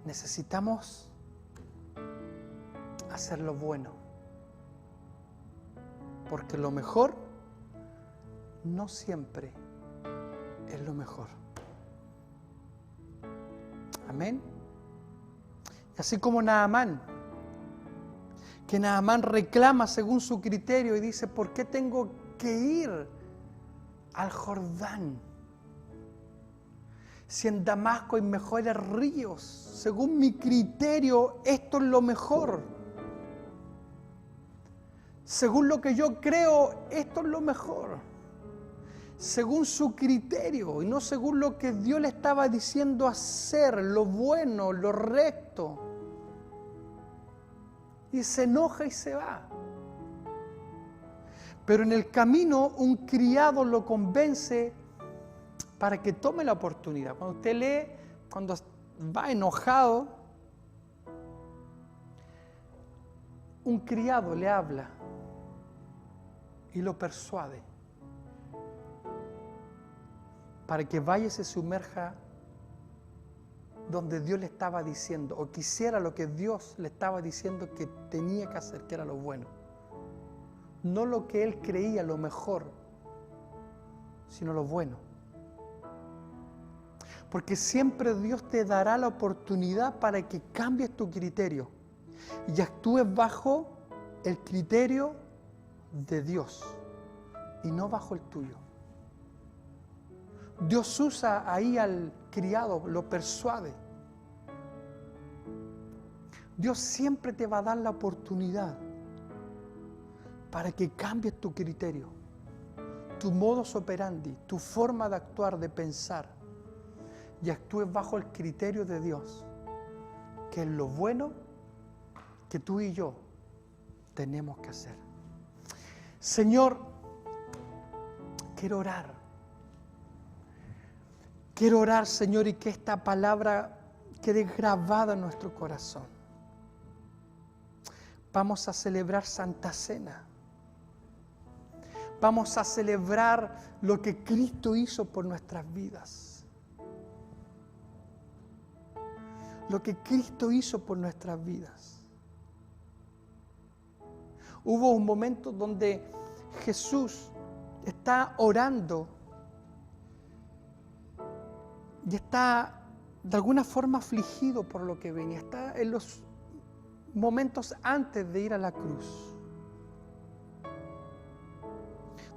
Necesitamos hacer lo bueno, porque lo mejor no siempre es lo mejor. Amén. Y así como Naamán, que Naamán reclama según su criterio y dice, ¿por qué tengo que ir al Jordán? Si en Damasco hay mejores ríos, según mi criterio, esto es lo mejor. Según lo que yo creo, esto es lo mejor. Según su criterio y no según lo que Dios le estaba diciendo hacer, lo bueno, lo recto. Y se enoja y se va. Pero en el camino un criado lo convence para que tome la oportunidad. Cuando usted lee, cuando va enojado, un criado le habla y lo persuade para que vaya y se sumerja donde Dios le estaba diciendo, o quisiera lo que Dios le estaba diciendo que tenía que hacer, que era lo bueno. No lo que él creía lo mejor, sino lo bueno. Porque siempre Dios te dará la oportunidad para que cambies tu criterio y actúes bajo el criterio de Dios y no bajo el tuyo. Dios usa ahí al criado, lo persuade. Dios siempre te va a dar la oportunidad para que cambies tu criterio, tu modus operandi, tu forma de actuar, de pensar, y actúes bajo el criterio de Dios, que es lo bueno que tú y yo tenemos que hacer. Señor, quiero orar. Quiero orar, Señor, y que esta palabra quede grabada en nuestro corazón. Vamos a celebrar Santa Cena. Vamos a celebrar lo que Cristo hizo por nuestras vidas. Lo que Cristo hizo por nuestras vidas. Hubo un momento donde Jesús está orando y está de alguna forma afligido por lo que venía. Está en los momentos antes de ir a la cruz,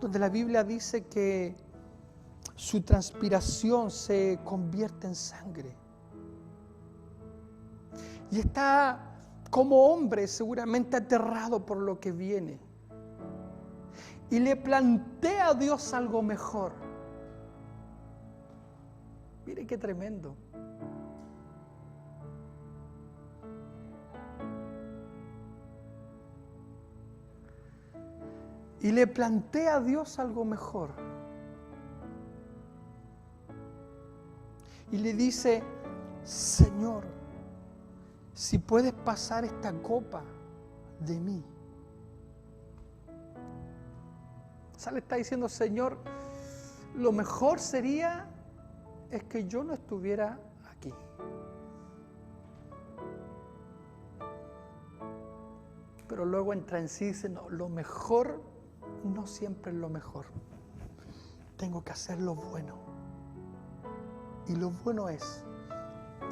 donde la Biblia dice que su transpiración se convierte en sangre. Y está como hombre seguramente aterrado por lo que viene. y le planté a Dios algo mejor. Mire qué tremendo. Y le planté a Dios algo mejor. Y le dice, Señor, si puedes pasar esta copa de mí. O sea, le está diciendo, Señor, lo mejor sería es que yo no estuviera aquí. Pero luego entra en sí y dice, no, lo mejor no siempre es lo mejor. Tengo que hacer lo bueno. Y lo bueno es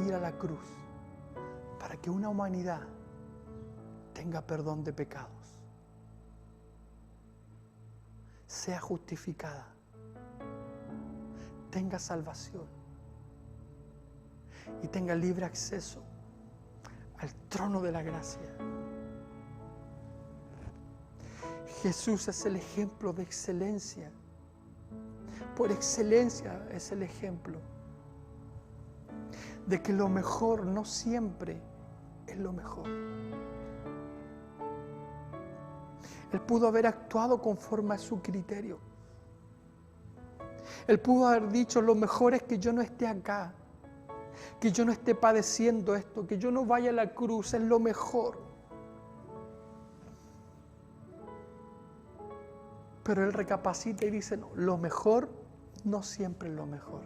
ir a la cruz para que una humanidad tenga perdón de pecados, sea justificada, tenga salvación y tenga libre acceso al trono de la gracia. Jesús es el ejemplo de excelencia. Por excelencia es el ejemplo de que lo mejor no siempre es lo mejor. Él pudo haber actuado conforme a su criterio. Él pudo haber dicho, lo mejor es que yo no esté acá, que yo no esté padeciendo esto, que yo no vaya a la cruz, es lo mejor. Pero Él recapacita y dice, no, lo mejor no siempre es lo mejor.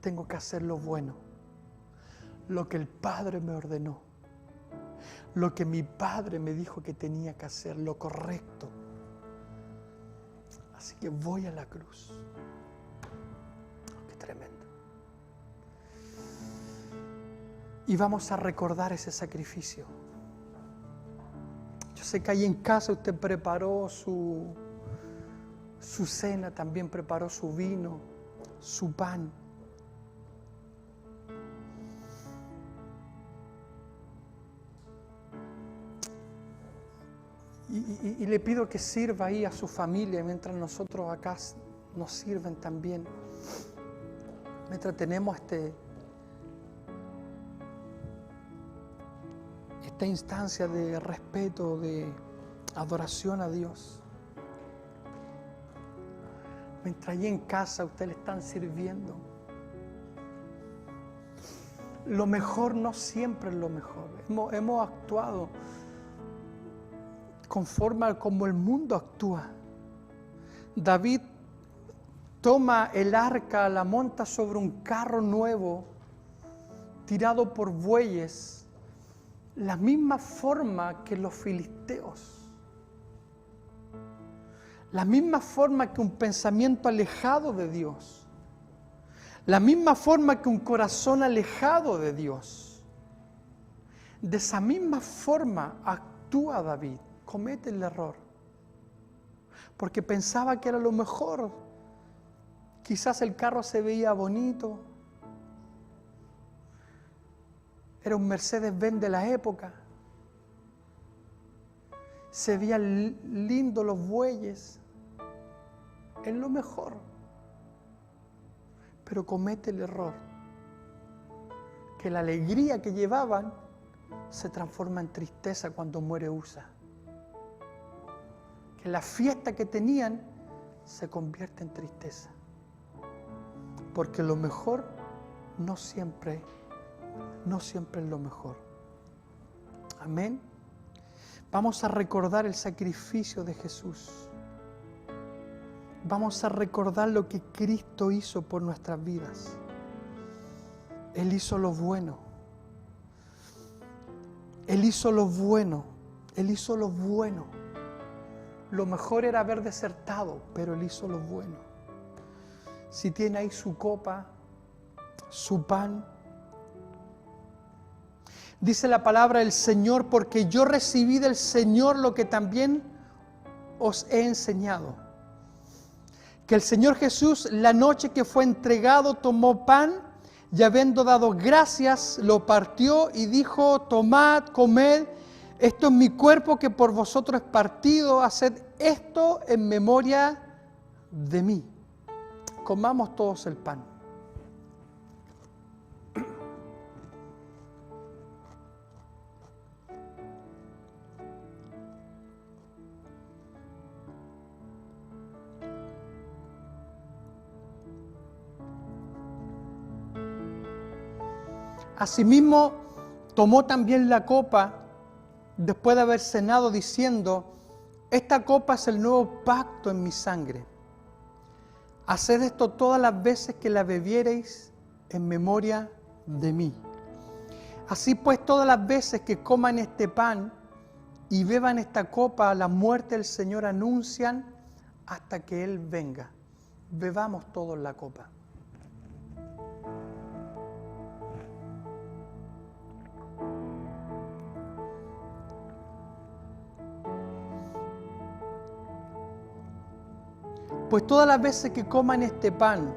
Tengo que hacer lo bueno, lo que el Padre me ordenó, lo que mi Padre me dijo que tenía que hacer, lo correcto. Así que voy a la cruz. Qué tremendo. Y vamos a recordar ese sacrificio. Yo sé que ahí en casa usted preparó su cena, también preparó su vino, su pan. Y le pido que sirva ahí a su familia mientras nosotros acá nos sirven también. Mientras tenemos esta instancia de respeto, de adoración a Dios. Mientras allí en casa usted le están sirviendo. Lo mejor no siempre es lo mejor. Hemos actuado conforme a como el mundo actúa. David toma el arca, la monta sobre un carro nuevo, tirado por bueyes, la misma forma que los filisteos, la misma forma que un pensamiento alejado de Dios, la misma forma que un corazón alejado de Dios. De esa misma forma actúa David. Comete el error, porque pensaba que era lo mejor. Quizás el carro se veía bonito, era un Mercedes-Benz de la época, se veían lindos los bueyes, es lo mejor, pero comete el error, que la alegría que llevaban se transforma en tristeza cuando muere Usa. Que la fiesta que tenían se convierte en tristeza. Porque lo mejor no siempre es lo mejor. Amén. Vamos a recordar el sacrificio de Jesús. Vamos a recordar lo que Cristo hizo por nuestras vidas. Él hizo lo bueno. Él hizo lo bueno. Él hizo lo bueno. Lo mejor era haber desertado, pero Él hizo lo bueno. Si tiene ahí su copa, su pan. Dice la palabra del Señor, porque yo recibí del Señor lo que también os he enseñado. Que el Señor Jesús, la noche que fue entregado, tomó pan y habiendo dado gracias, lo partió y dijo, tomad, comed, Esto es mi cuerpo que por vosotros es partido, haced esto en memoria de mí. Comamos todos el pan. Asimismo, tomó también la copa después de haber cenado, diciendo: esta copa es el nuevo pacto en mi sangre. Haced esto todas las veces que la bebiereis en memoria de mí. Así pues, todas las veces que coman este pan y beban esta copa, la muerte del Señor anuncian hasta que Él venga. Bebamos todos la copa. Pues todas las veces que coman este pan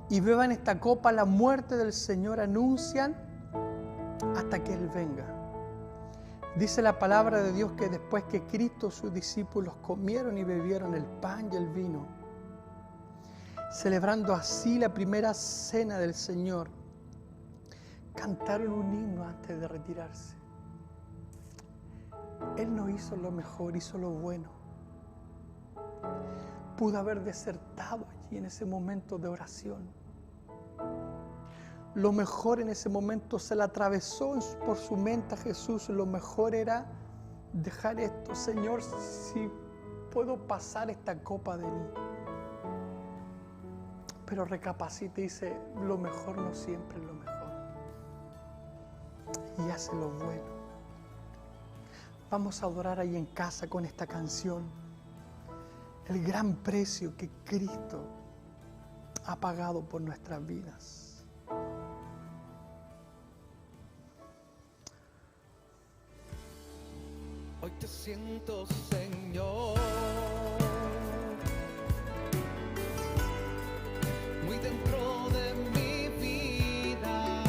y beban esta copa, la muerte del Señor anuncian hasta que Él venga. Dice la palabra de Dios que después que Cristo y sus discípulos comieron y bebieron el pan y el vino, celebrando así la primera cena del Señor, cantaron un himno antes de retirarse. Él no hizo lo mejor, hizo lo bueno. Pudo haber desertado allí en ese momento de oración. Lo mejor en ese momento se le atravesó por su mente a Jesús. Lo mejor era dejar esto. Señor, si puedo pasar esta copa de mí. Pero recapacita y dice, lo mejor no siempre es lo mejor. Y hace lo bueno. Vamos a adorar ahí en casa con esta canción. El gran precio que Cristo ha pagado por nuestras vidas. Hoy te siento, Señor, muy dentro de mi vida,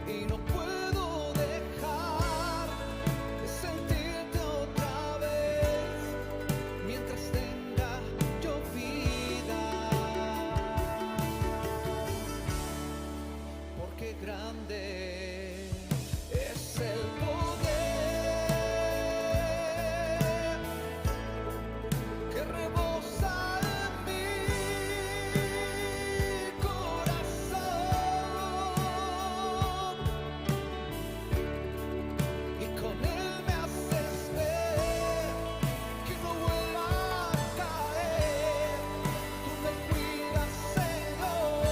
y no puedo dejar de sentirte otra vez mientras tenga yo vida, porque grande es el poder que rebosa en mi corazón, y con él me haces ver que no vuelva a caer. Tú me cuidas, Señor.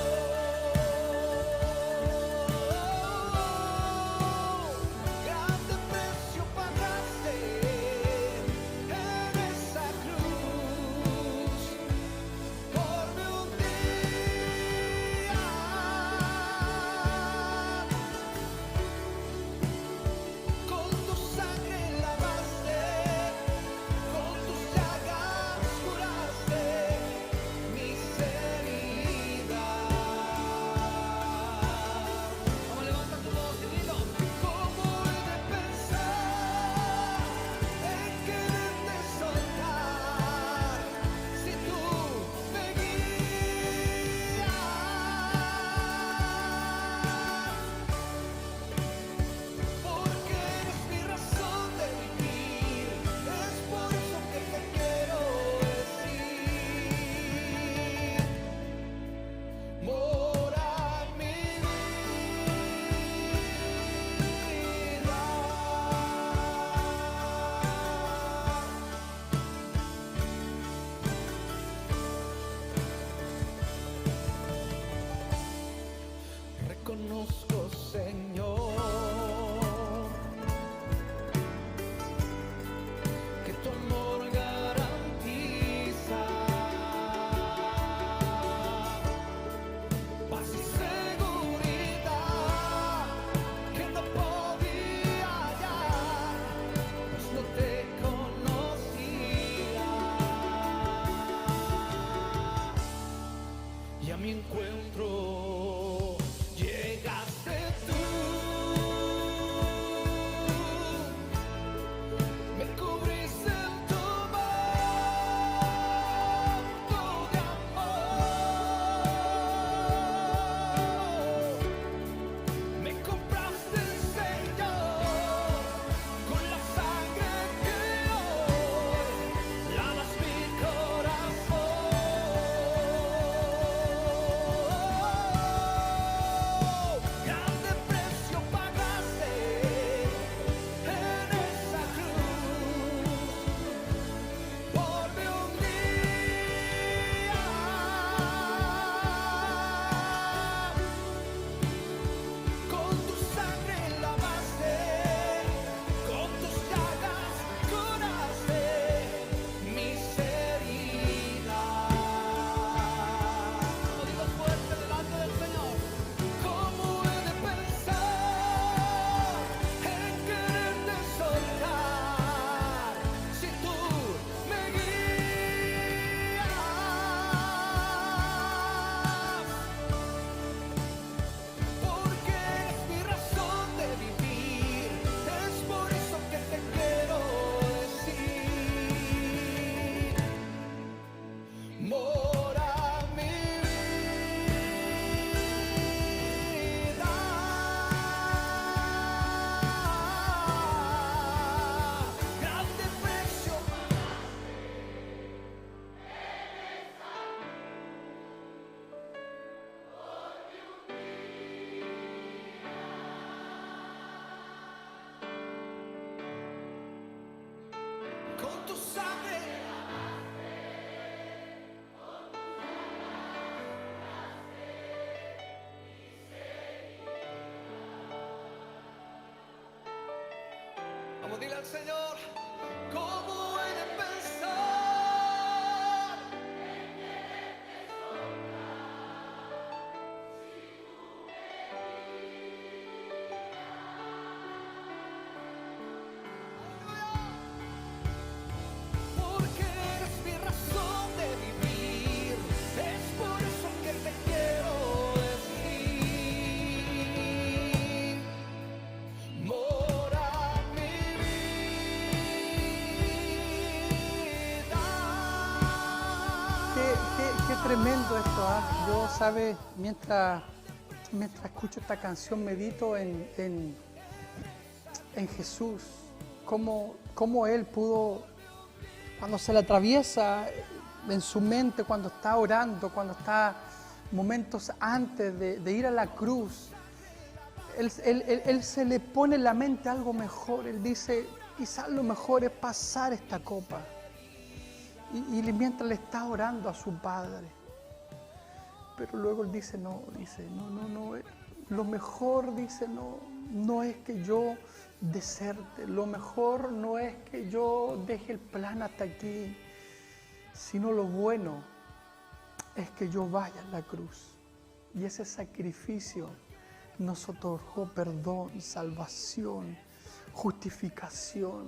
Grande precio pagaste en esa cruz por mí un día. Con tu sangre lavaste, con tus llagas curaste mis heridas. Vamos, levanta tu voz y dilo. ¿Cómo he de pensar en quererte soltar si tú me guías? Porque eres mi razón de vivir, es por eso que te quiero decir. Mora en mi vida. Reconozco, Señor, que tu amor garantiza paz y seguridad que no podía hallar, pues no te conocía. Y a mi encuentro llegaste tú. Vamos, dile al Señor, ¿cómo he de pensar? Porque eres mi razón de vivir, es por eso que te quiero decir. Mora mi vida. Qué tremendo esto, ¿ah? Yo, ¿sabe? Mientras escucho esta canción, medito en Jesús. Cómo Él pudo, cuando se le atraviesa en su mente, cuando está orando, cuando está momentos antes de ir a la cruz, Él se le pone en la mente algo mejor. Él dice, quizás lo mejor es pasar esta copa. Y mientras le está orando a su Padre. Pero luego Él dice, no, lo mejor, dice, no es que yo deserte, lo mejor no es que yo deje el plan hasta aquí, sino lo bueno es que yo vaya a la cruz. Y ese sacrificio nos otorgó perdón, salvación, justificación.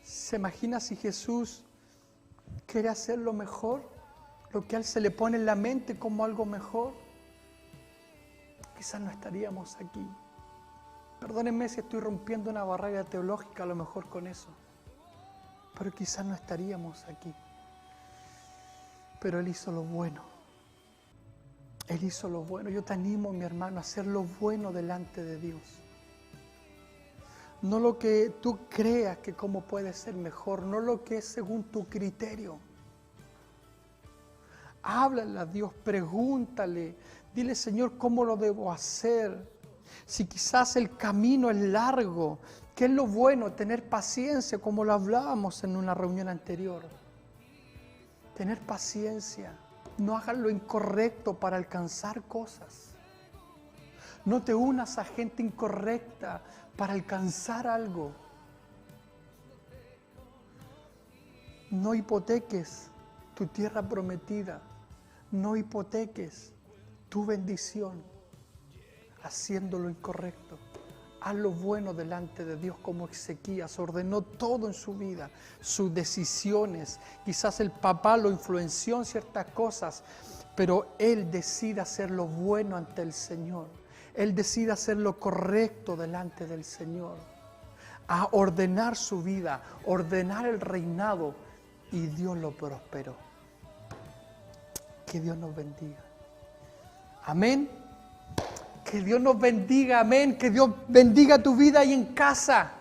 ¿Se imagina si Jesús quiere hacer lo mejor? Lo que a Él se le pone en la mente como algo mejor. Quizás no estaríamos aquí. Perdónenme si estoy rompiendo una barrera teológica a lo mejor con eso. Pero quizás no estaríamos aquí. Pero Él hizo lo bueno. Él hizo lo bueno. Yo te animo, mi hermano, a hacer lo bueno delante de Dios. No lo que tú creas que cómo puede ser mejor, no lo que es según tu criterio. Háblale a Dios, pregúntale, dile, Señor, ¿cómo lo debo hacer? Si quizás el camino es largo, ¿qué es lo bueno? Tener paciencia, como lo hablábamos en una reunión anterior. Tener paciencia, no hagas lo incorrecto para alcanzar cosas. No te unas a gente incorrecta para alcanzar algo. No hipoteques tu tierra prometida. No hipoteques tu bendición haciendo lo incorrecto. Haz lo bueno delante de Dios, como Ezequías ordenó todo en su vida, sus decisiones. Quizás el papá lo influenció en ciertas cosas, pero él decide hacer lo bueno ante el Señor. Él decide hacer lo correcto delante del Señor. A ordenar su vida, ordenar el reinado, y Dios lo prosperó. Que Dios nos bendiga. Amén. Que Dios nos bendiga, amén. Que Dios bendiga tu vida ahí en casa.